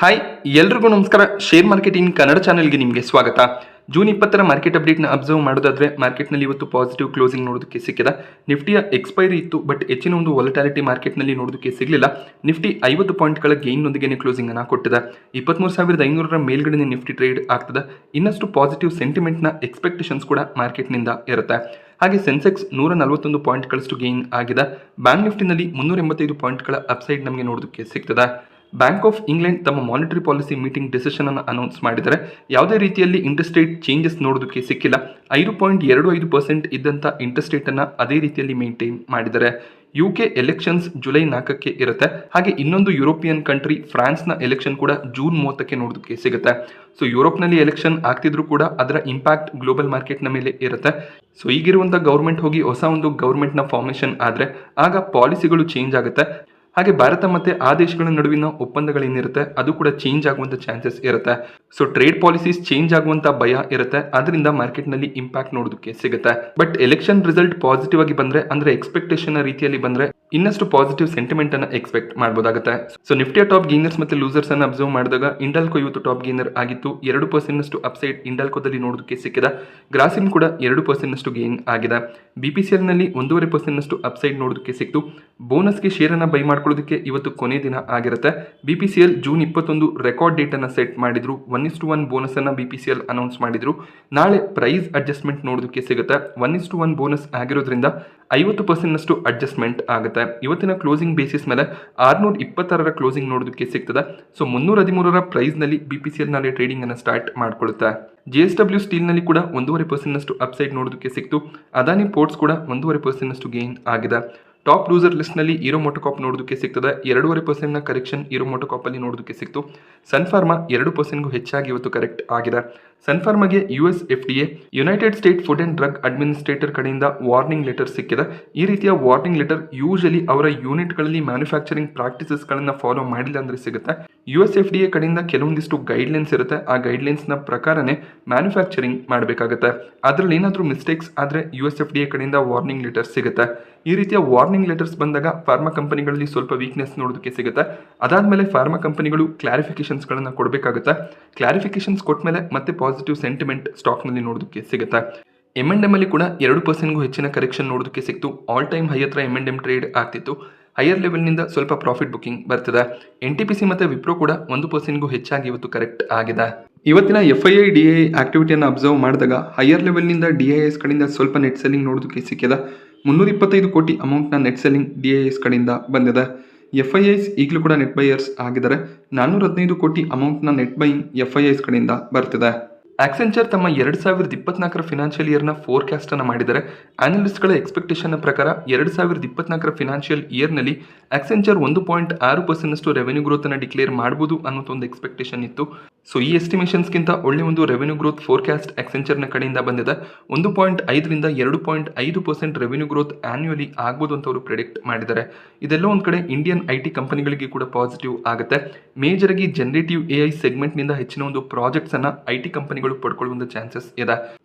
Hi ಎಲ್ರಿಗೂ ನಮಸ್ಕಾರ. Share market in Kannada ಚಾನೆಲ್ಗೆ ನಿಮಗೆ ಸ್ವಾಗತ. ಜೂನ್ 20ರ ಮಾರ್ಕೆಟ್ ಅಪ್ಡೇಟ್ನ ಅಬ್ಸರ್ವ್ ಮಾಡೋದಾದ್ರೆ ಮಾರ್ಕೆಟ್ನಲ್ಲಿ ಇವತ್ತು ಪಾಸಿಟಿವ್ ಕ್ಲೋಸಿಂಗ್ ನೋಡೋದಕ್ಕೆ ಸಿಕ್ಕಿದೆ. ನಿಫ್ಟಿಯ ಎಕ್ಸ್ಪೈರಿ ಇತ್ತು, ಬಟ್ ಹೆಚ್ಚಿನ ಒಂದು ವಾಲಟಾಲಿಟಿ ಮಾರ್ಕೆಟ್ನಲ್ಲಿ ನೋಡೋದಕ್ಕೆ ಸಿಗಲಿಲ್ಲ. ನಿಫ್ಟಿ 50 ಪಾಯಿಂಟ್ಗಳ ಗೇನ್ನೊಂದಿಗೆ ಕ್ಲೋಸಿಂಗ್ ಅನ್ನು ಕೊಟ್ಟಿದೆ. 23,500ರ ಮೇಲ್ಗಡೆ ನಿಫ್ಟಿ ಟ್ರೇಡ್ ಆಗ್ತದೆ. ಇನ್ನಷ್ಟು ಪಾಸಿಟಿವ್ ಸೆಂಟಿಮೆಂಟ್ನ ಎಕ್ಸ್ಪೆಕ್ಟೇಷನ್ಸ್ ಕೂಡ ಮಾರ್ಕೆಟ್ನಿಂದ ಇರುತ್ತೆ. ಹಾಗೆ ಸೆನ್ಸೆಕ್ಸ್ 141 ಪಾಯಿಂಟ್ಗಳಷ್ಟು ಗೇನ್ ಆಗಿದೆ. ಬ್ಯಾಂಕ್ ನಿಫ್ಟಿನಲ್ಲಿ 385 ಪಾಯಿಂಟ್ಗಳ ಅಪ್ಸೈಡ್ ನಮಗೆ ನೋಡೋದಕ್ಕೆ ಸಿಗ್ತದೆ. ಬ್ಯಾಂಕ್ ಆಫ್ ಇಂಗ್ಲೆಂಡ್ ತಮ್ಮ ಮಾನಿಟರಿ ಪಾಲಿಸಿ ಮೀಟಿಂಗ್ ಡಿಸಿಷನ್ ಅನ್ನು ಅನೌನ್ಸ್ ಮಾಡಿದರೆ ಯಾವುದೇ ರೀತಿಯಲ್ಲಿ ಇಂಟ್ರೆಸ್ಟ್ ರೇಟ್ ಚೇಂಜಸ್ ನೋಡೋದಕ್ಕೆ ಸಿಕ್ಕಿಲ್ಲ. 5.25% ಇದ್ದಂಥ ಇಂಟ್ರೆಸ್ಟ್ ರೇಟ್ ಅನ್ನು ಅದೇ ರೀತಿಯಲ್ಲಿ ಮೇಂಟೈನ್ ಮಾಡಿದ್ದಾರೆ. UK ಎಲೆಕ್ಷನ್ಸ್ ಜುಲೈ 4ಕ್ಕೆ ಇರುತ್ತೆ. ಹಾಗೆ ಇನ್ನೊಂದು ಯುರೋಪಿಯನ್ ಕಂಟ್ರಿ ಫ್ರಾನ್ಸ್ನ ಎಲೆಕ್ಷನ್ ಕೂಡ ಜೂನ್ 30ಕ್ಕೆ ನೋಡೋದಕ್ಕೆ ಸಿಗುತ್ತೆ. ಸೊ ಯುರೋಪ್ನಲ್ಲಿ ಎಲೆಕ್ಷನ್ ಆಗ್ತಿದ್ರು ಕೂಡ ಅದರ ಇಂಪ್ಯಾಕ್ಟ್ ಗ್ಲೋಬಲ್ ಮಾರ್ಕೆಟ್ನ ಮೇಲೆ ಇರುತ್ತೆ. ಸೊ ಈಗಿರುವಂಥ ಗೌರ್ಮೆಂಟ್ ಹೋಗಿ ಹೊಸ ಒಂದು ಗೌರ್ಮೆಂಟ್ನ ಫಾರ್ಮೇಷನ್ ಆದರೆ ಆಗ ಪಾಲಿಸಿಗಳು ಚೇಂಜ್ ಆಗುತ್ತೆ. ಹಾಗೆ ಭಾರತ ಮತ್ತು ಆ ದೇಶಗಳ ನಡುವಿನ ಒಪ್ಪಂದಗಳೇನಿರುತ್ತೆ ಅದು ಕೂಡ ಚೇಂಜ್ ಆಗುವಂಥ ಚಾನ್ಸಸ್ ಇರುತ್ತೆ. ಸೊ ಟ್ರೇಡ್ ಪಾಲಿಸೀಸ್ ಚೇಂಜ್ ಆಗುವಂಥ ಭಯ ಇರುತ್ತೆ. ಅದರಿಂದ ಮಾರ್ಕೆಟ್ನಲ್ಲಿ ಇಂಪ್ಯಾಕ್ಟ್ ನೋಡೋದಕ್ಕೆ ಸಿಗುತ್ತೆ. ಬಟ್ ಎಲೆಕ್ಷನ್ ರಿಸಲ್ಟ್ ಪಾಸಿಟಿವ್ ಆಗಿ ಬಂದರೆ, ಅಂದರೆ ಎಕ್ಸ್ಪೆಕ್ಟೇಷನ್ ರೀತಿಯಲ್ಲಿ ಬಂದರೆ ಇನ್ನಷ್ಟು ಪಾಸಿಟಿವ್ ಸೆಂಟಿಮೆಂಟ್ ಅನ್ನು ಎಕ್ಸ್ಪೆಕ್ಟ್ ಮಾಡಬಹುದಾಗುತ್ತೆ. ಸೊ ನಿಫ್ಟಿಯ ಟಾಪ್ ಗೇನರ್ಸ್ ಮತ್ತು ಲೂಸರ್ಸ್ ಅನ್ನು ಅಬ್ಸರ್ವ್ ಮಾಡಿದಾಗ ಇಂಡಾಲ್ಕೋ ಇವತ್ತು ಟಾಪ್ ಗೇನರ್ ಆಗಿತ್ತು. 2% ಅಪ್ಸೈಡ್ ಇಂಡಾಲ್ಕೋದಲ್ಲಿ ನೋಡೋದಕ್ಕೆ ಸಿಕ್ಕಿದೆ. ಗ್ರಾಸಿಮ್ ಕೂಡ 2% ಗೇನ್ ಆಗಿದೆ. BPCL ನಲ್ಲಿ 1.5% ಅಪ್ಸೈಡ್ ನೋಡೋದಕ್ಕೆ ಸಿಕ್ತು. ಬೋನಸ್ಗೆ ಶೇರ್ ಅನ್ನು ಬೈ ಮಾಡ್ಕೊಳ್ಳೋದಕ್ಕೆ ಇವತ್ತು ಕೊನೆ ದಿನ ಆಗಿರುತ್ತೆ. BPCL ಜೂನ್ 21 ರೆಕಾರ್ಡ್ ಡೇಟ್ ಅನ್ನು ಸೆಟ್ ಮಾಡಿದ್ರು. 1:1 ಬೋನಸ್ ಅನ್ನು BPCL ಅನೌನ್ಸ್ ಮಾಡಿದ್ರು. ನಾಳೆ ಪ್ರೈಸ್ ಅಡ್ಜಸ್ಟ್ಮೆಂಟ್ ನೋಡೋದಕ್ಕೆ ಸಿಗುತ್ತೆ. 1:1 ಬೋನಸ್ ಆಗಿರೋದ್ರಿಂದ 50% ಅಡ್ಜಸ್ಟ್ಮೆಂಟ್ ಆಗುತ್ತೆ. ಇವತ್ತಿನ ಕ್ಲೋಸಿಂಗ್ ಬೇಸಿಸ್ ಮೇಲೆ 626ರ ಕ್ಲೋಸಿಂಗ್ ನೋಡೋದಕ್ಕೆ ಸಿಗ್ತದೆ. ಸೊ 313ರ ಪ್ರೈಸ್ನಲ್ಲಿ BPCL ನಾಳೆ ಟ್ರೇಡಿಂಗ್ ಅನ್ನು ಸ್ಟಾರ್ಟ್ ಮಾಡ್ಕೊಳ್ಳುತ್ತೆ. JSW ಸ್ಟೀಲ್ನಲ್ಲಿ ಕೂಡ 1.5% ಅಪ್ಸೈಡ್ ನೋಡೋದಕ್ಕೆ ಸಿಕ್ತು. ಅದಾನಿ ಪೋರ್ಟ್ಸ್ ಕೂಡ 1.5% ಗೇನ್ ಆಗಿದೆ. ಟಾಪ್ ಲೂಸರ್ ಲಿಸ್ಟ್ನಲ್ಲಿ ಹೀರೋ ಮೋಟೋಕಾಪ್ ನೋಡೋದಕ್ಕೆ ಸಿಗ್ತದೆ. 2.5% ಕರೆಕ್ಷನ್ ಹೀರೋ ಮೋಟೋಕಾಪಲ್ಲಿ ನೋಡೋದಕ್ಕೆ ಸಿಕ್ತು. ಸನ್ಫಾರ್ಮಾ 2% ಹೆಚ್ಚಾಗಿ ಇವತ್ತು ಕರೆಕ್ಟ್ ಆಗಿದೆ. ಸನ್ಫಾರ್ಮಾಗೆ US FDA United state food and drug administrator ಕಡೆಯಿಂದ ವಾರ್ನಿಂಗ್ ಲೆಟರ್ ಸಿಕ್ಕಿದೆ. ಈ ರೀತಿಯ ವಾರ್ನಿಂಗ್ ಲೆಟರ್ ಯೂಶಲಿ ಅವರ ಯೂನಿಟ್ಗಳಲ್ಲಿ ಮ್ಯಾನುಫ್ಯಾಕ್ಚರಿಂಗ್ ಪ್ರಾಕ್ಟೀಸಸ್ಗಳನ್ನು ಫಾಲೋ ಮಾಡಿಲ್ಲ ಅಂದರೆ ಸಿಗುತ್ತೆ. US FDA ಕಡೆಯಿಂದ ಕೆಲವೊಂದಿಷ್ಟು ಗೈಡ್ಲೈನ್ಸ್ ಇರುತ್ತೆ. ಆ ಗೈಡ್ಲೈನ್ಸ್ನ ಪ್ರಕಾರನೇ ಮ್ಯಾನುಫ್ಯಾಕ್ಚರಿಂಗ್ ಮಾಡಬೇಕಾಗುತ್ತೆ. ಅದರಲ್ಲಿ ಏನಾದರೂ ಮಿಸ್ಟೇಕ್ಸ್ ಆದರೆ US FDA ಕಡೆಯಿಂದ ವಾರ್ನಿಂಗ್ ಲೆಟರ್ ಸಿಗುತ್ತೆ. ಈ ರೀತಿಯ ವಾರ್ನಿಂಗ್ ಲೆಟರ್ಸ್ ಬಂದಾಗ ಫಾರ್ಮಾ ಕಂಪನಿಗಳಲ್ಲಿ ಸ್ವಲ್ಪ ವೀಕ್ನೆಸ್ ನೋಡೋದಕ್ಕೆ ಸಿಗುತ್ತೆ. ಅದಾದಮೇಲೆ ಫಾರ್ಮಾ ಕಂಪನಿಗಳು ಕ್ಲಾರಿಫಿಕೇಶನ್ಸ್ಗಳನ್ನು ಕೊಡಬೇಕಾಗುತ್ತೆ. ಕ್ಲಾರಿಫಿಕೇಶನ್ಸ್ ಕೊಟ್ಟ ಮೇಲೆ ಮತ್ತೆ ಪಾಸಿಟಿವ್ ಸೆಂಟಿಮೆಂಟ್ ಸ್ಟಾಕ್ನಲ್ಲಿ ನೋಡೋದಕ್ಕೆ ಸಿಗುತ್ತೆ. M&M ಅಲ್ಲಿ ಕೂಡ 2%ಗೂ ಹೆಚ್ಚಿನ ಕರೆಕ್ಷನ್ ನೋಡೋದಕ್ಕೆ ಸಿಕ್ತು. ಆಲ್ ಟೈಮ್ ಹೈ ಹತ್ರ M&M ಟ್ರೇಡ್ ಆಗ್ತಿತ್ತು. ಹೈಯರ್ ಲೆವೆಲ್ನಿಂದ ಸ್ವಲ್ಪ ಪ್ರಾಫಿಟ್ ಬುಕಿಂಗ್ ಬರ್ತದೆ. NTPC ಮತ್ತು ವಿಪ್ರೋ ಕೂಡ 1%ಗೂ ಹೆಚ್ಚಾಗಿ ಇವತ್ತು ಕರೆಕ್ಟ್ ಆಗಿದೆ. ಇವತ್ತಿನ FII DII ಆಕ್ಟಿವಿಟಿಯನ್ನು ಅಬ್ಸರ್ವ್ ಮಾಡಿದಾಗ ಹೈಯರ್ ಲೆವೆಲ್ನಿಂದ DIIS ಕಡೆಯಿಂದ ಸ್ವಲ್ಪ ನೆಟ್ ಸೆಲ್ಲಿಂಗ್ ನೋಡೋದಕ್ಕೆ ಸಿಕ್ಕಿದೆ. 325 ಕೋಟಿ ಅಮೌಂಟ್ನ ನೆಟ್ ಸೆಲ್ಲಿಂಗ್ DIIS ಕಡೆಯಿಂದ ಬಂದಿದೆ. FIIs ಈಗಲೂ ಕೂಡ ನೆಟ್ ಬೈಯರ್ಸ್ ಆಗಿದ್ದಾರೆ. 415 ಕೋಟಿ ಅಮೌಂಟ್ನ ನೆಟ್ ಬೈಯಿಂಗ್ FIIs ಕಡೆಯಿಂದ ಬರ್ತಿದೆ. ಆಕ್ಸೆಂಚರ್ ತಮ್ಮ 2024ರ ಫಿನಾನ್ಷಿಯಲ್ ಇಯರ್ನ ಫೋರ್ಕಾಸ್ಟ್ ಅನ್ನು ಮಾಡಿದ್ದಾರೆ. ಅನಲಿಸ್ಟ್ಗಳ ಎಕ್ಸ್ಪೆಕ್ಟೇಷನ್ ಪ್ರಕಾರ 2024ರ ಫಿನಾನ್ಷಿಯಲ್ ಇಯರ್ನಲ್ಲಿ ಆಕ್ಸೆಂಚರ್ 1.6% ರೆವೆನ್ಯೂ ಗ್ರೋತ್ ಅನ್ನು ಡಿಕ್ಲೇರ್ ಮಾಡಬಹುದು ಅನ್ನೋದು ಒಂದು ಎಕ್ಸ್ಪೆಕ್ಟೇಷನ್ ಇತ್ತು. ಸೊ ಈ ಎಸ್ಟಿಮೇಷನ್ಸ್ಗಿಂತ ಒಳ್ಳೆ ಒಂದು ರೆವೆನ್ಯೂ ಗ್ರೋತ್ ಫೋರ್ಕಾಸ್ಟ್ ಆಕ್ಸೆಂಚರ್ನ ಕಡೆಯಿಂದ ಬಂದಿದೆ. 1.5ರಿಂದ 2.5% ರೆವೆನ್ಯೂ ಗ್ರೋತ್ ಆನ್ಯುವಲಿ ಆಗ್ಬೋದು ಅಂತ ಅವರು ಪ್ರೆಡಿಕ್ಟ್ ಮಾಡಿದ್ದಾರೆ. ಇದೆಲ್ಲ ಒಂದು ಕಡೆ ಇಂಡಿಯನ್ IT ಕಂಪನಿಗಳಿಗೆ ಕೂಡ ಪಾಸಿಟಿವ್ ಆಗುತ್ತೆ. ಮೇಜರ್ ಆಗಿ ಜನರೇಟಿವ್ AI ಸೆಗ್ಮೆಂಟ್ನಿಂದ ಹೆಚ್ಚಿನ ಒಂದು ಪ್ರಾಜೆಕ್ಟ್ಸ್ ಅನ್ನ IT ಕಂಪನಿಗಳು ಪಡ್ಕೊಳ್ಳುವಂಥ ಚಾನ್ಸಸ್ ಇದೆ.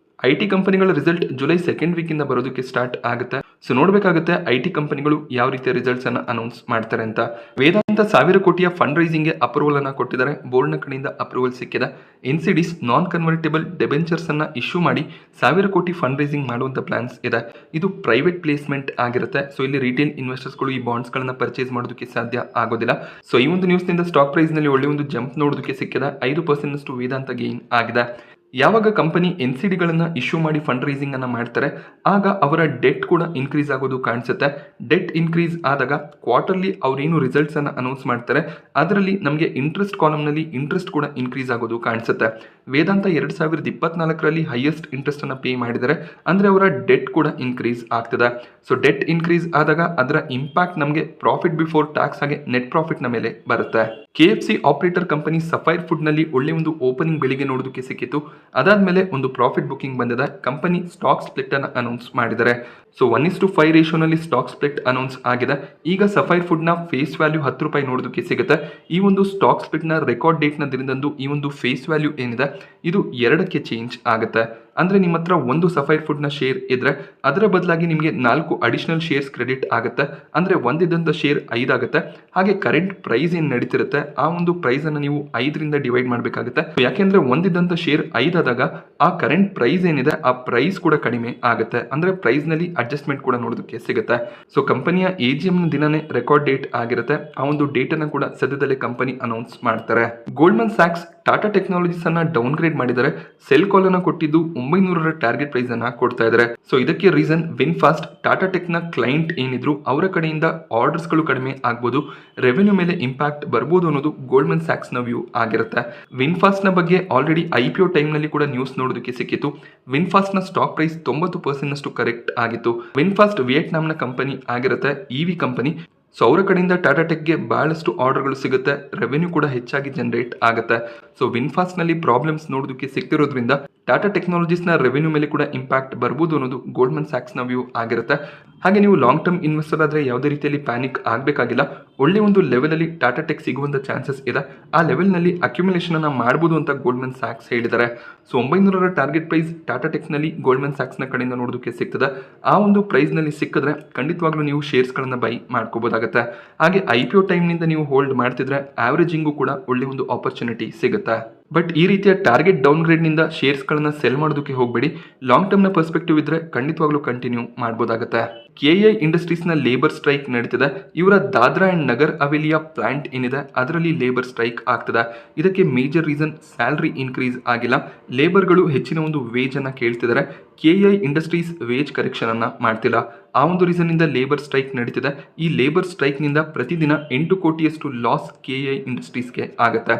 IT ಕಂಪನಿಗಳ ರಿಸಲ್ಟ್ ಜುಲೈ 2nd ವೀಕಿಂದ ಬರೋದಕ್ಕೆ ಸ್ಟಾರ್ಟ್ ಆಗುತ್ತೆ. ಸೊ ನೋಡಬೇಕಾಗುತ್ತೆ IT ಕಂಪನಿಗಳು ಯಾವ ರೀತಿಯ ರಿಸಲ್ಟ್ಸ್ ಅನ್ನು ಅನೌನ್ಸ್ ಮಾಡ್ತಾರೆ ಅಂತ. ವೇದಾಂತ 1000 ಕೋಟಿಯ ಫಂಡ್ ರೈಸಿಂಗ್ಗೆ ಅಪ್ರೂವಲ್ ಅನ್ನು ಕೊಟ್ಟಿದ್ದಾರೆ. ಬೋರ್ಡ್ನ ಕಡೆಯಿಂದ ಅಪ್ರೂವಲ್ ಸಿಕ್ಕಿದೆ. NCDs ನಾನ್ ಕನ್ವರ್ಟೇಬಲ್ ಡೆಬೆಂಚರ್ಸ್ ಅನ್ನ ಇಶ್ಯೂ ಮಾಡಿ 1000 ಕೋಟಿ ಫಂಡ್ ರೈಸಿಂಗ್ ಮಾಡುವಂಥ ಪ್ಲಾನ್ಸ್ ಇದೆ. ಇದು ಪ್ರೈವೇಟ್ ಪ್ಲೇಸ್ಮೆಂಟ್ ಆಗಿರುತ್ತೆ. ಸೊ ಇಲ್ಲಿ ರಿಟೇಲ್ ಇನ್ವೆಸ್ಟರ್ಸ್ಗಳು ಈ ಬಾಂಡ್ಸ್ಗಳನ್ನ ಪರ್ಚೇಸ್ ಮಾಡೋದಕ್ಕೆ ಸಾಧ್ಯ ಆಗೋದಿಲ್ಲ. ಸೊ ಈ ಒಂದು ನ್ಯೂಸ್ನಿಂದ ಸ್ಟಾಕ್ ಪ್ರೈಸ್ನಲ್ಲಿ ಒಳ್ಳೆ ಒಂದು ಜಂಪ್ ನೋಡೋದಕ್ಕೆ ಸಿಕ್ಕಿದೆ. 5% ವೇದಾಂತ ಗೇನ್ ಆಗಿದೆ. ಯಾವಾಗ ಕಂಪನಿ NCDಗಳನ್ನು ಇಶ್ಯೂ ಮಾಡಿ ಫಂಡ್ ರೈಸಿಂಗ್ ಅನ್ನು ಮಾಡ್ತಾರೆ ಆಗ ಅವರ ಡೆಟ್ ಕೂಡ ಇನ್ಕ್ರೀಸ್ ಆಗೋದು ಕಾಣಿಸುತ್ತೆ. ಡೆಟ್ ಇನ್ಕ್ರೀಸ್ ಆದಾಗ ಕ್ವಾರ್ಟರ್ಲಿ ಅವರೇನು ರಿಸಲ್ಟ್ಸ್ ಅನ್ನು ಅನೌನ್ಸ್ ಮಾಡ್ತಾರೆ ಅದರಲ್ಲಿ ನಮಗೆ ಇಂಟ್ರೆಸ್ಟ್ ಕಾಲಮ್ನಲ್ಲಿ ಇಂಟ್ರೆಸ್ಟ್ ಕೂಡ ಇನ್ಕ್ರೀಸ್ ಆಗೋದು ಕಾಣಿಸುತ್ತೆ. ವೇದಾಂತ 2024ರಲ್ಲಿ ಹೈಯೆಸ್ಟ್ ಇಂಟ್ರೆಸ್ಟ್ ಅನ್ನು ಪೇ ಮಾಡಿದರೆ ಅಂದರೆ ಅವರ ಡೆಟ್ ಕೂಡ ಇನ್ಕ್ರೀಸ್ ಆಗ್ತದೆ. ಸೊ ಡೆಟ್ ಇನ್ಕ್ರೀಸ್ ಆದಾಗ ಅದರ ಇಂಪ್ಯಾಕ್ಟ್ ನಮಗೆ ಪ್ರಾಫಿಟ್ ಬಿಫೋರ್ ಟ್ಯಾಕ್ಸ್ ಹಾಗೆ ನೆಟ್ ಪ್ರಾಫಿಟ್ನ ಮೇಲೆ ಬರುತ್ತೆ. KFC ಆಪರೇಟರ್ ಕಂಪನಿ ಸಫೈರ್ ಫುಡ್ನಲ್ಲಿ ಒಳ್ಳೆ ಒಂದು ಓಪನಿಂಗ್ ಬೆಳಿಗ್ಗೆ ನೋಡೋದಕ್ಕೆ ಸಿಕ್ಕಿತ್ತು. ಅದಾದ್ಮೇಲೆ ಒಂದು ಪ್ರಾಫಿಟ್ ಬುಕಿಂಗ್ ಬಂದಿದೆ. ಕಂಪನಿ ಸ್ಟಾಕ್ ಸ್ಪ್ಲಿಟ್ ಅನ್ನು ಅನೌನ್ಸ್ ಮಾಡಿದ್ದಾರೆ. ಸೊ 1:5 ರೇಷಿಯೋನಲ್ಲಿ ಸ್ಟಾಕ್ ಸ್ಪ್ಲಿಟ್ ಅನೌನ್ಸ್ ಆಗಿದೆ. ಈಗ ಸಫೈರ್ ಫುಡ್ನ ಫೇಸ್ ವ್ಯಾಲ್ಯೂ ₹10 ನೋಡೋದಕ್ಕೆ ಸಿಗುತ್ತೆ. ಈ ಒಂದು ಸ್ಟಾಕ್ ಸ್ಪ್ಲಿಟ್ನ ರೆಕಾರ್ಡ್ ಡೇಟ್ನ ದಿನದಂದು ಈ ಒಂದು ಫೇಸ್ ವ್ಯಾಲ್ಯೂ ಏನಿದೆ ಇದು 2ಕ್ಕೆ ಚೇಂಜ್ ಆಗುತ್ತೆ. ಅಂದರೆ ನಿಮ್ಮ ಹತ್ರ ಒಂದು ಸಫೈರ್ ಫುಡ್ನ ಶೇರ್ ಇದ್ರೆ ಅದರ ಬದಲಾಗಿ ನಿಮಗೆ 4 ಅಡಿಷನಲ್ ಶೇರ್ಸ್ ಕ್ರೆಡಿಟ್ ಆಗುತ್ತೆ. ಅಂದರೆ ಒಂದಿದ್ದಂಥ ಶೇರ್ 5 ಆಗುತ್ತೆ. ಹಾಗೆ ಕರೆಂಟ್ ಪ್ರೈಸ್ ಏನು ನಡೀತಿರುತ್ತೆ ಆ ಒಂದು ಪ್ರೈಸ್ ಅನ್ನು ನೀವು 5ರಿಂದ ಡಿವೈಡ್ ಮಾಡಬೇಕಾಗುತ್ತೆ. ಯಾಕೆಂದ್ರೆ ಒಂದಿದ್ದಂಥ ಶೇರ್ 5 ಆದಾಗ ಆ ಕರೆಂಟ್ ಪ್ರೈಸ್ ಏನಿದೆ ಆ ಪ್ರೈಸ್ ಕೂಡ ಕಡಿಮೆ ಆಗುತ್ತೆ. ಅಂದ್ರೆ ಪ್ರೈಸ್ ನಲ್ಲಿ ಅಡ್ಜಸ್ಟ್ಮೆಂಟ್ ಕೂಡ ನೋಡೋದಕ್ಕೆ ಸಿಗುತ್ತೆ. ಸೊ ಕಂಪನಿಯ AGM ದಿನನೇ ರೆಕಾರ್ಡ್ ಡೇಟ್ ಆಗಿರುತ್ತೆ. ಆ ಒಂದು ಡೇಟ್ ಅನ್ನು ಕೂಡ ಸದ್ಯದಲ್ಲೇ ಕಂಪನಿ ಅನೌನ್ಸ್ ಮಾಡ್ತಾರೆ. ಗೋಲ್ಡ್ಮನ್ ಸ್ಯಾಕ್ಸ್ ಟಾಟಾ ಟೆಕ್ನಾಲಜೀಸ್ ಅನ್ನ ಡೌನ್ ಗ್ರೇಡ್ ಮಾಡಿದರೆ, ಸೆಲ್ ಕಾಲ್ ಅನ್ನ ಕೊಟ್ಟಿದ್ದು 900 ಟಾರ್ಗೆಟ್ ಪ್ರೈಸ್ ಅನ್ನ ಕೊಡ್ತಾ ಇದ್ದಾರೆ. ಸೊ ಇದಕ್ಕೆ ರೀಸನ್ ವಿನ್ಫಾಸ್ಟ್ ಟಾಟಾ ಟೆಕ್ ನ ಕ್ಲೈಂಟ್ ಏನಿದ್ರು ಅವರ ಕಡೆಯಿಂದ ಆರ್ಡರ್ಸ್ ಗಳು ಕಡಿಮೆ ಆಗ್ಬೋದು, ರೆವೆನ್ಯೂ ಮೇಲೆ ಇಂಪ್ಯಾಕ್ಟ್ ಬರ್ಬೋದು ಅನ್ನೋದು ಗೋಲ್ಡ್ಮನ್ ಸ್ಯಾಕ್ಸ್ ನ ವ್ಯೂ ಆಗಿರುತ್ತೆ. ವಿನ್ಫಾಸ್ಟ್ ನ ಬಗ್ಗೆ ಆಲ್ರೆಡಿ IPO ಟೈಮ್ ನಲ್ಲಿ ಕೂಡ ನ್ಯೂಸ್ ನೋಡೋದಕ್ಕೆ ಸಿಕ್ಕಿತ್ತು. ವಿನ್ಫಾಸ್ಟ್ ನ ಸ್ಟಾಕ್ ಪ್ರೈಸ್ 90% ನಷ್ಟು ಕರೆಕ್ಟ್ ಆಗಿತ್ತು. ವಿನ್ಫಾಸ್ಟ್ ವಿಯೆಟ್ನಾಂ ನ ಕಂಪನಿ ಆಗಿರುತ್ತೆ, EV ಕಂಪನಿ. ಸೊ ಅವರ ಕಡೆಯಿಂದ ಟಾಟಾ ಟೆಕ್ಗೆ ಬಹಳಷ್ಟು ಆರ್ಡರ್ಗಳು ಸಿಗುತ್ತೆ, ರೆವೆನ್ಯೂ ಕೂಡ ಹೆಚ್ಚಾಗಿ ಜನರೇಟ್ ಆಗುತ್ತೆ. ಸೊ ವಿನ್ಫಾಸ್ಟ್ ನಲ್ಲಿ ಪ್ರಾಬ್ಲಮ್ಸ್ ನೋಡೋದಕ್ಕೆ ಸಿಗ್ತಿರೋದ್ರಿಂದ ಟಾಟಾ ಟೆಕ್ನಾಲಜೀಸ್ ನ ರೆವೆನ್ಯೂ ಮೇಲೆ ಕೂಡ ಇಂಪ್ಯಾಕ್ಟ್ ಬರ್ಬೋದು ಅನ್ನೋದು ಗೋಲ್ಡ್ಮನ್ ಸ್ಯಾಕ್ಸ್ ನ ವ್ಯೂ ಆಗಿರುತ್ತೆ. ಹಾಗೆ ನೀವು ಲಾಂಗ್ ಟರ್ಮ್ ಇನ್ವೆಸ್ಟರ್ ಆದ್ರೆ ಯಾವುದೇ ರೀತಿಯಲ್ಲಿ ಪ್ಯಾನಿಕ್ ಆಗಬೇಕಾಗಿಲ್ಲ. ಒಳ್ಳೆ ಒಂದು ಲೆವೆಲ್ ಅಲ್ಲಿ ಟಾಟಾ ಟೆಕ್ ಸಿಗುವಂತ ಚಾನ್ಸಸ್ ಇದೆ. ಆ ಲೆವೆಲ್ ನಲ್ಲಿ ಅಕ್ಯುಮುಲೇಷನ್ ಅನ್ನ ಮಾಡಬಹುದು ಅಂತ ಗೋಲ್ಡ್ಮನ್ ಸ್ಯಾಕ್ಸ್ ಹೇಳಿದ್ದಾರೆ. So 900 target price Tata Tech ನಲ್ಲಿ ಗೋಲ್ಡ್ಮನ್ ಸ್ಯಾಕ್ಸ್ ನ ಕಡೆಯಿಂದ ನೋಡೋದಕ್ಕೆ ಸಿಗ್ತದೆ. ಆ ಒಂದು ಪ್ರೈಸ್ ನಲ್ಲಿ ಸಿಕ್ಕಿದ್ರೆ ಖಂಡಿತವಾಗ್ಲೂ ನೀವು ಶೇರ್ಸ್ ಗಳನ್ನ ಬೈ ಮಾಡ್ಕೋಬಹುದಾಗುತ್ತೆ. ಹಾಗೆ IPO ಟೈಮ್ ನಿಂದ ನೀವು ಹೋಲ್ಡ್ ಮಾಡ್ತಿದ್ರೆ ಆವರೇಜಿಂಗು ಕೂಡ ಒಳ್ಳೆ ಒಂದು ಆಪರ್ಚುನಿಟಿ ಸಿಗುತ್ತೆ. ಬಟ್ ಈ ರೀತಿಯ ಟಾರ್ಗೆಟ್ ಡೌನ್ ಗ್ರೇಡ್ ನಿಂದ ಶೇರ್ಸ್ ಗಳನ್ನ ಸೆಲ್ ಮಾಡೋದಕ್ಕೆ ಹೋಗಬೇಡಿ. ಲಾಂಗ್ ಟರ್ಮ್ ನ ಪರ್ಸ್ಪೆಕ್ಟಿವ್ ಇದ್ರೆ ಖಂಡಿತವಾಗ್ಲೂ ಕಂಟಿನ್ಯೂ ಮಾಡಬಹುದಾಗುತ್ತೆ. KI ಇಂಡಸ್ಟ್ರೀಸ್ ನ ಲೇಬರ್ ಸ್ಟ್ರೈಕ್ ನಡೀತಿದೆ. ಇವರ ದಾದ್ರಾ ಅಂಡ್ ನಗರ್ ಹವೇಲಿಯ ಪ್ಲಾಂಟ್ ಏನಿದೆ ಅದರಲ್ಲಿ ಲೇಬರ್ ಸ್ಟ್ರೈಕ್ ಆಗ್ತದೆ. ಇದಕ್ಕೆ ಮೇಜರ್ ರೀಸನ್ ಸ್ಯಾಲರಿ ಇನ್ಕ್ರೀಸ್ ಆಗಿಲ್ಲ. ಲೇಬರ್ಗಳು ಹೆಚ್ಚಿನ ಒಂದು ವೇಜ್ ಅನ್ನ ಕೇಳ್ತಿದ್ದಾರೆ. KI ಇಂಡಸ್ಟ್ರೀಸ್ ವೇಜ್ ಕರೆಕ್ಷನ್ ಅನ್ನ ಮಾಡ್ತಿಲ್ಲ. ಆ ಒಂದು ರೀಸನ್ ಇಂದ ಲೇಬರ್ ಸ್ಟ್ರೈಕ್ ನಡೀತಿದೆ. ಈ ಲೇಬರ್ ಸ್ಟ್ರೈಕ್ ನಿಂದ ಪ್ರತಿದಿನ 8 ಕೋಟಿಯಷ್ಟು ಲಾಸ್ KI ಇಂಡಸ್ಟ್ರೀಸ್ಗೆ ಆಗುತ್ತೆ.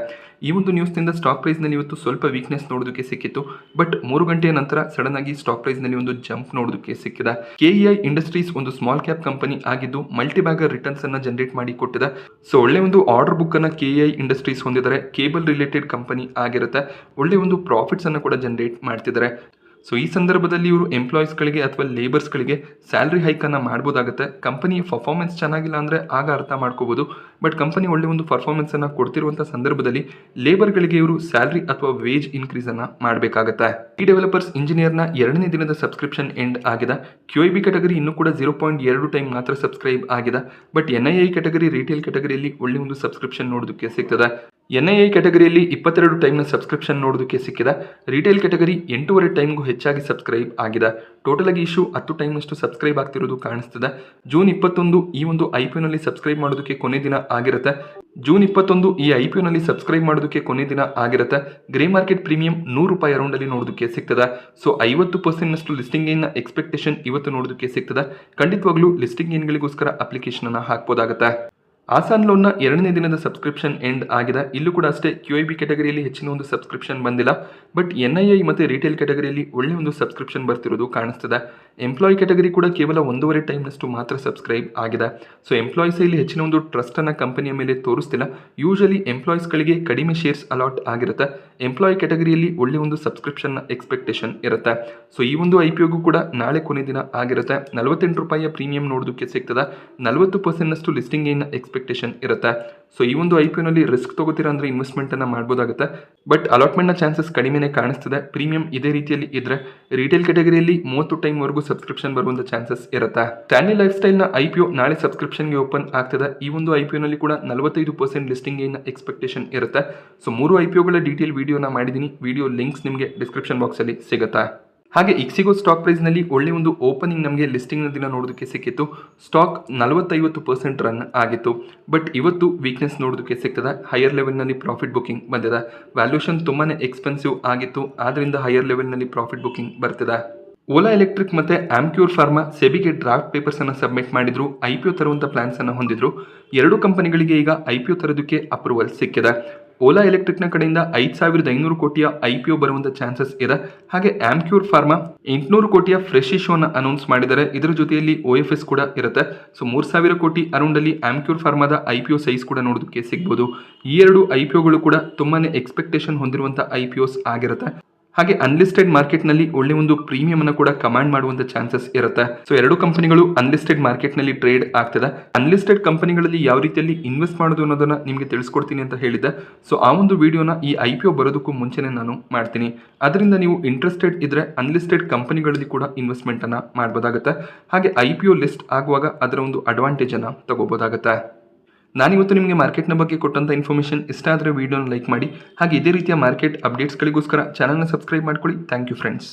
ಈ ಒಂದು ನ್ಯೂಸ್ ನಿಂದ ಸ್ಟಾಕ್ ಪ್ರೈಸ್ ನಲ್ಲಿ ಇವತ್ತು ಸ್ವಲ್ಪ ವೀಕ್ನೆಸ್ ನೋಡೋದಕ್ಕೆ ಸಿಕ್ಕಿತ್ತು. ಬಟ್ 3 ಗಂಟೆಯ ನಂತರ ಸಡನ್ ಆಗಿ ಸ್ಟಾಕ್ ಪ್ರೈಸ್ ನಲ್ಲಿ ಒಂದು ಜಂಪ್ ನೋಡೋದಕ್ಕೆ ಸಿಕ್ಕಿದೆ. KEI ಇಂಡಸ್ಟ್ರೀಸ್ ಒಂದು ಸ್ಮಾಲ್ ಕ್ಯಾಪ್ ಕಂಪನಿ ಆಗಿದ್ದು ಮಲ್ಟಿ ಬ್ಯಾಗರ್ ರಿಟರ್ನ್ಸ್ ಅನ್ನ ಜನರೇಟ್ ಮಾಡಿ ಕೊಟ್ಟಿದೆ. ಸೊ ಒಳ್ಳೆ ಒಂದು ಆರ್ಡರ್ ಬುಕ್ ಅನ್ನ KEI ಇಂಡಸ್ಟ್ರೀಸ್ ಹೊಂದಿದ್ದಾರೆ. ಕೇಬಲ್ ರಿಲೇಟೆಡ್ ಕಂಪನಿ ಆಗಿರುತ್ತೆ. ಒಳ್ಳೆ ಒಂದು ಪ್ರಾಫಿಟ್ಸ್ ಅನ್ನ ಕೂಡ ಜನರೇಟ್ ಮಾಡ್ತಿದ್ದಾರೆ. ಸೊ ಈ ಸಂದರ್ಭದಲ್ಲಿ ಇವರು ಎಂಪ್ಲಾಯೀಸ್ಗಳಿಗೆ ಅಥವಾ ಲೇಬರ್ಸ್ಗಳಿಗೆ ಸ್ಯಾಲರಿ ಹೈಕನ್ನು ಮಾಡ್ಬೋದಾಗುತ್ತೆ. ಕಂಪನಿ ಪರ್ಫಾರ್ಮೆನ್ಸ್ ಚೆನ್ನಾಗಿಲ್ಲ ಅಂದರೆ ಆಗ ಅರ್ಥ ಮಾಡ್ಕೋಬೋದು. ಬಟ್ ಕಂಪನಿ ಒಳ್ಳೆ ಒಂದು ಪರ್ಫಾರ್ಮೆನ್ಸನ್ನು ಕೊಡ್ತಿರುವಂಥ ಸಂದರ್ಭದಲ್ಲಿ ಲೇಬರ್ಗಳಿಗೆ ಇವರು ಸ್ಯಾಲರಿ ಅಥವಾ ವೇಜ್ ಇನ್ಕ್ರೀಸನ್ನು ಮಾಡಬೇಕಾಗುತ್ತೆ. ಈ ಡೆವಲಪರ್ಸ್ ಇಂಜಿನಿಯರ್ನ 2ನೇ ದಿನದ ಸಬ್ಸ್ಕ್ರಿಪ್ಷನ್ ಎಂಡ್ ಆಗಿದೆ. QIB ಕ್ಯಾಟಗರಿ ಇನ್ನೂ ಕೂಡ 0.2 ಟೈಮ್ ಮಾತ್ರ ಸಬ್ಸ್ಕ್ರೈಬ್ ಆಗಿದೆ. ಬಟ್ NII ಕ್ಯಾಟಗರಿ ರಿಟೇಲ್ ಕ್ಯಾಟಗರಿಯಲ್ಲಿ ಒಳ್ಳೆ ಒಂದು ಸಬ್ಸ್ಕ್ರಿಪ್ಷನ್ ನೋಡೋದಕ್ಕೆ ಸಿಗ್ತದೆ. NII ಕ್ಯಾಟಗರಿಯಲ್ಲಿ 22 ಟೈಮ್ನ ಸಬ್ಸ್ಕ್ರಿಪ್ಷನ್ ನೋಡೋದಕ್ಕೆ ಸಿಕ್ಕಿದೆ. ರಿಟೇಲ್ ಕ್ಯಾಟಗರಿ 8.5 ಟೈಮ್ಗೂ ಹೆಚ್ಚಾಗಿ ಸಬ್ಸ್ಕ್ರೈಬ್ ಆಗಿದೆ. ಟೋಟಲ್ ಆಗಿ ಇಶ್ಯೂ 10 ಟೈಮ್ನಷ್ಟು ಸಬ್ಸ್ಕ್ರೈಬ್ ಆಗ್ತಿರೋದು ಕಾಣಿಸ್ತಿದೆ. ಜೂನ್ 21 ಈ ಒಂದು IPO ನಲ್ಲಿ ಸಬ್ಸ್ಕ್ರೈಬ್ ಮಾಡೋದಕ್ಕೆ ಕೊನೆ ದಿನ ಆಗಿರುತ್ತೆ. ಜೂನ್ 21 ಈ IPO ನಲ್ಲಿ ಸಬ್ಸ್ಕ್ರೈಬ್ ಮಾಡೋದಕ್ಕೆ ಕೊನೆ ದಿನ ಆಗಿರುತ್ತೆ. ಗ್ರೇ ಮಾರ್ಕೆಟ್ ಪ್ರೀಮಿಯಂ ₹100 ಅರೌಂಡ್ ಅಲ್ಲಿ ನೋಡೋದಕ್ಕೆ ಸಿಗ್ತದೆ. ಸೊ 50% ನಷ್ಟು ಲಿಸ್ಟಿಂಗ್ ಗೇನ್ ನ ಎಕ್ಸ್ಪೆಕ್ಟೇಷನ್ ಇವತ್ತು ನೋಡೋದಕ್ಕೆ ಸಿಗ್ತದೆ. ಖಂಡಿತವಾಗ್ಲೂ ಲಿಸ್ಟಿಂಗ್ ಗೇನ್ಗಳಿಗೋಸ್ಕರ ಅಪ್ಲಿಕೇಶನ್ ಅನ್ನ ಹಾಕಬಹುದಾಗುತ್ತೆ. ಆಸಾನ್ ಲೋನ್ನ 2ನೇ ದಿನದ ಸಬ್ಸ್ಕ್ರಿಪ್ಷನ್ ಎಂಡ್ ಆಗಿದೆ. ಇಲ್ಲೂ ಕೂಡ ಅಷ್ಟೇ QIB ಕ್ಯಾಟಗರಿಯಲ್ಲಿ ಹೆಚ್ಚಿನ ಒಂದು ಸಬ್ಸ್ಕ್ರಿಪ್ಷನ್ ಬಂದಿಲ್ಲ. ಬಟ್ NII ಮತ್ತು ರಿಟೇಲ್ ಕ್ಯಾಟಗರಿಯಲ್ಲಿ ಒಳ್ಳೆ ಒಂದು ಸಬ್ಸ್ಕ್ರಿಪ್ಷನ್ ಬರ್ತಿರೋದು ಕಾಣಿಸ್ತಿದೆ. ಎಂಪ್ಲಾಯ್ ಕ್ಯಾಟಗರಿ ಕೂಡ ಕೇವಲ 1.5 ಟೈಮ್ನಷ್ಟು ಮಾತ್ರ ಸಬ್ಸ್ಕ್ರೈಬ್ ಆಗಿದೆ. ಸೊ ಎಂಪ್ಲಾಯೀಸ್ ಇಲ್ಲಿ ಹೆಚ್ಚಿನ ಒಂದು ಟ್ರಸ್ಟ್ ಅನ್ನ ಕಂಪನಿಯ ಮೇಲೆ ತೋರಿಸ್ತಿಲ್ಲ. ಯೂಶಲಿ ಎಂಪ್ಲಾಯೀಸ್ಗಳಿಗೆ ಕಡಿಮೆ ಶೇರ್ಸ್ ಅಲಾಟ್ ಆಗಿರುತ್ತೆ. ಎಂಪ್ಲಾಯ್ ಕ್ಯಾಟಗರಿಯಲ್ಲಿ ಒಳ್ಳೆ ಒಂದು ಸಬ್ಸ್ಕ್ರಿಪ್ಷನ್ ಎಕ್ಸ್ಪೆಕ್ಟೇಷನ್ ಇರುತ್ತೆ. ಸೊ ಈ ಒಂದು IPOಗೂ ಕೂಡ ನಾಳೆ ಕೊನೆ ದಿನ ಆಗಿರುತ್ತೆ. ₹48 ಪ್ರೀಮಿಯಂ ನೋಡೋದಕ್ಕೆ ಸಿಗ್ತದೆ. 40% ನಷ್ಟು ಲಿಸ್ಟಿಂಗ್ ಗೇನ್ ಎಕ್ಸ್ಪೆಕ್ಟೇಷನ್ ಇರುತ್ತೆ. ಸೊ ಈ ಒಂದು IPO ನಲ್ಲಿ ರಿಸ್ಕ್ ತಗೋತೀರಾ ಅಂದ್ರೆ ಇನ್ವೆಸ್ಟ್ಮೆಂಟ್ ಅನ್ನ ಮಾಡಬಹುದಾಗುತ್ತೆ. ಬಟ್ ಅಲಾಟ್ಮೆಂಟ್ ನ ಚಾನ್ಸಸ್ ಕಡಿಮೆನೇ ಕಾಣಿಸ್ತಿದೆ. ಪ್ರೀಮಿಯಂ ಇದೇ ರೀತಿಯಲ್ಲಿ ಇದ್ರೆ ರಿಟೇಲ್ ಕ್ಯಾಟಗರಿಯಲ್ಲಿ 30 ಟೈಮ್ ವರೆಗೂ ಸಬ್ಸ್ಕ್ರಿಪ್ಷನ್ ಬರುವಂತ ಚಾನ್ಸಸ್ ಇರುತ್ತೆ. ಸ್ಟ್ಯಾನ್ಲಿ ಲೈಫ್ ಸ್ಟೈಲ್ ನ IPO ನಾಳೆ ಸಬ್ಸ್ಕ್ರಿಪ್ಷನ್ಗೆ ಓಪನ್ ಆಗ್ತದೆ. ಈ ಒಂದು IPO ನಲ್ಲಿ ಕೂಡ 45% ಲಿಸ್ಟಿಂಗ್ ಗೇನ್ ಎಕ್ಸ್ಪೆಕ್ಟೇಷನ್ ಇರುತ್ತೆ. ಸೊ 3 IPOಗಳ ಡೀಟೇಲ್ ವಿಡಿಯೋನ ಮಾಡಿದ್ದೀನಿ. ವಿಡಿಯೋ ಲಿಂಕ್ಸ್ ನಿಮಗೆ ಡಿಸ್ಕ್ರಿಪ್ಷನ್ ಬಾಕ್ಸ್ ಅಲ್ಲಿ ಸಿಗುತ್ತಾ. ಹಾಗೆ ಇಕ್ಸಿಗೋ ಸ್ಟಾಕ್ ಪ್ರೈಸ್ ನಲ್ಲಿ ಒಳ್ಳೆ ಒಂದು ಓಪನಿಂಗ್ ನಮಗೆ ಲಿಸ್ಟಿಂಗ್ ದಿನ ನೋಡೋದಕ್ಕೆ ಸಿಕ್ಕಿತ್ತು. ಸ್ಟಾಕ್ 40-50% ರನ್ ಆಗಿತ್ತು. ಬಟ್ ಇವತ್ತು ವೀಕ್ನೆಸ್ ನೋಡೋದಕ್ಕೆ ಸಿಗ್ತದೆ. ಹೈಯರ್ ಲೆವೆಲ್ ನಲ್ಲಿ ಪ್ರಾಫಿಟ್ ಬುಕಿಂಗ್ ಬಂದಿದೆ. ವ್ಯಾಲ್ಯೂಷನ್ ತುಂಬಾನೇ ಎಕ್ಸ್ಪೆನ್ಸಿವ್ ಆಗಿತ್ತು. ಆದ್ರಿಂದ ಹೈಯರ್ ಲೆವೆಲ್ ನಲ್ಲಿ ಪ್ರಾಫಿಟ್ ಬುಕಿಂಗ್ ಬರ್ತಿದೆ. ಓಲಾ ಎಲೆಕ್ಟ್ರಿಕ್ ಮತ್ತೆ ಆಮ್ಕ್ಯೂರ್ ಫಾರ್ಮಾ ಸೆಬಿಗೆ ಡ್ರಾಫ್ಟ್ ಪೇಪರ್ಸ್ ಅನ್ನು ಸಬ್ಮಿಟ್ ಮಾಡಿದ್ರು. IPO ತರುವಂತ ಪ್ಲಾನ್ಸ್ ಅನ್ನು ಹೊಂದಿದ್ರು. 2 ಕಂಪನಿಗಳಿಗೆ ಈಗ IPO ತರೋದಕ್ಕೆ ಅಪ್ರೂವಲ್ ಸಿಕ್ಕಿದೆ. ಓಲಾ ಎಲೆಕ್ಟ್ರಿಕ್ನ ಕಡೆಯಿಂದ 5,500 ಕೋಟಿಯ IPO ಬರುವಂತ ಚಾನ್ಸಸ್ ಇದೆ. ಹಾಗೆ ಆಮ್ಕ್ಯೂರ್ ಫಾರ್ಮಾ 800 ಕೋಟಿಯ ಫ್ರೆಶ್ ಇಶ್ಯೂ ಅನ್ನು ಅನೌನ್ಸ್ ಮಾಡಿದ್ದಾರೆ. ಇದರ ಜೊತೆಯಲ್ಲಿ OFS ಕೂಡ ಇರುತ್ತೆ. ಸೊ 3,000 ಕೋಟಿ ಅರೌಂಡ್ ಅಲ್ಲಿ ಆಮ್ಕ್ಯೂರ್ ಫಾರ್ಮಾದ IPO ಸೈಜ್ ಕೂಡ ನೋಡೋದಕ್ಕೆ ಸಿಗ್ಬೋದು. ಈ 2 IPOಗಳು ಕೂಡ ತುಂಬಾನೇ ಎಕ್ಸ್ಪೆಕ್ಟೇಷನ್ ಹೊಂದಿರುವಂತ IPOs ಆಗಿರುತ್ತೆ. ಹಾಗೆ ಅನ್ಲಿಸ್ಟೆಡ್ ಮಾರ್ಕೆಟ್ನಲ್ಲಿ ಒಳ್ಳೆ ಒಂದು ಪ್ರೀಮಿಯಂ ಅನ್ನು ಕೂಡ ಕಮಾಂಡ್ ಮಾಡುವಂತ ಚಾನ್ಸಸ್ ಇರುತ್ತೆ. ಸೊ ಎರಡು ಕಂಪನಿಗಳು ಅನ್ಲಿಸ್ಟೆಡ್ ಮಾರ್ಕೆಟ್ನಲ್ಲಿ ಟ್ರೇಡ್ ಆಗ್ತದೆ. ಅನ್ಲಿಸ್ಟೆಡ್ ಕಂಪನಿಗಳಲ್ಲಿ ಯಾವ ರೀತಿಯಲ್ಲಿ ಇನ್ವೆಸ್ಟ್ ಮಾಡೋದು ಅನ್ನೋದನ್ನ ನಿಮಗೆ ತಿಳಿಸ್ಕೊಡ್ತೀನಿ ಅಂತ ಹೇಳಿದ್ದೆ. ಸೊ ಆ ಒಂದು ವಿಡಿಯೋನ ಈ IPO ಬರೋದಕ್ಕೂ ಮುಂಚೆನೆ ನಾನು ಮಾಡ್ತೀನಿ. ಅದರಿಂದ ನೀವು ಇಂಟ್ರೆಸ್ಟೆಡ್ ಇದ್ರೆ ಅನ್ಲಿಸ್ಟೆಡ್ ಕಂಪನಿಗಳಲ್ಲಿ ಕೂಡ ಇನ್ವೆಸ್ಟ್ಮೆಂಟ್ ಅನ್ನ ಮಾಡಬಹುದಾಗುತ್ತೆ. ಹಾಗೆ IPO ಲಿಸ್ಟ್ ಆಗುವಾಗ ಅದರ ಒಂದು ಅಡ್ವಾಂಟೇಜ್ ಅನ್ನ ತಗೋಬಹುದಾಗುತ್ತೆ. ನಾನಿವತ್ತು ನಿಮಗೆ ಮಾರ್ಕೆಟ್ನ ಬಗ್ಗೆ ಕೊಟ್ಟಂಥ ಇನ್ಫಾರ್ಮೇಷನ್ ಇಷ್ಟ ಆದರೆ ವಿಡಿಯೋನ ಲೈಕ್ ಮಾಡಿ. ಹಾಗೆ ಇದೇ ರೀತಿಯ ಮಾರ್ಕೆಟ್ ಅಪ್ಡೇಟ್ಸ್ಗಳಿಗೋಸ್ಕರ ಚಾನಲ್ನ ಸಬ್ಸ್ಕ್ರೈಬ್ ಮಾಡ್ಕೊಳ್ಳಿ. Thank you friends.